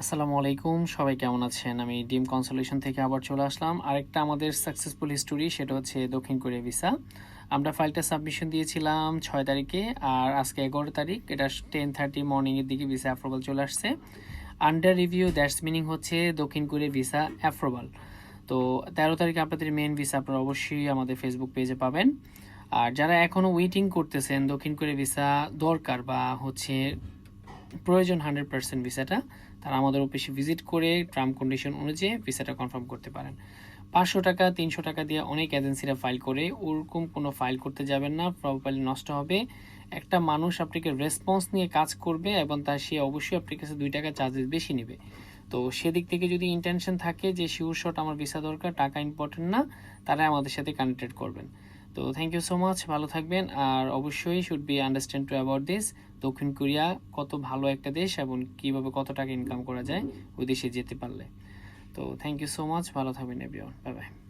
আসসালামু আলাইকুম, সবাই কেমন আছেন? আমি ডিম কনসোলেশন থেকে আবার চলে আসলাম। আরেকটা আমাদের সাকসেসফুল স্টোরি, সেটা হচ্ছে দক্ষিণ কোরিয়া ভিসা। আমরা ফাইলটা সাবমিশন দিয়েছিলাম ৬ তারিখে, আর আজকে ১১ তারিখ। এটা 10:30 মর্নিংয়ের দিকে ভিসা অ্যাপ্রুভাল চলে আসছে। আন্ডার রিভিউ, দ্যাটস মিনিং হচ্ছে দক্ষিণ কোরিয়া ভিসা অ্যাপ্রুভাল। তো ১৩ তারিখে আপনাদের মেইন ভিসা আপনারা অবশ্যই আমাদের ফেসবুক পেজে পাবেন। আর যারা এখনও ওয়েটিং করতেছেন দক্ষিণ কোরিয়া ভিসা দরকার বা হচ্ছে প্রয়োজন 100% ভিসাটা, তারা আমাদের অফিসে ভিজিট করে টার্ম কন্ডিশন অনুযায়ী ভিসাটা কনফার্ম করতে পারেন। ৫০০ টাকা ৩০০ টাকা দিয়ে অনেক এজেন্সিরা ফাইল করে, ওরকম কোনো ফাইল করতে যাবেন না, প্রপারলি নষ্ট হবে। একটা মানুষ আপনাকে রেসপন্স নিয়ে কাজ করবে এবং সে অবশ্যই আপনার কাছে ২ টাকা চার্জেস বেশি নেবে। তো সেদিক থেকে যদি ইন্টেনশন থাকে যে শিওর শট আমার ভিসা দরকার, টাকা ইম্পর্টেন্ট না, তারা আমাদের সাথে কানেক্টেড করবেন। তো থ্যাংক ইউ সো মাচ, ভালো থাকবেন। আর অবশ্যই should be understand to about this, দক্ষিণ কোরিয়া কত ভালো একটা দেশ এবং কীভাবে কত টাকা ইনকাম করা যায় ওই দেশে যেতে পারলে। তো থ্যাংক ইউ সো মাচ, ভালো থাকবেন এভরিওয়ান, বাই বাই।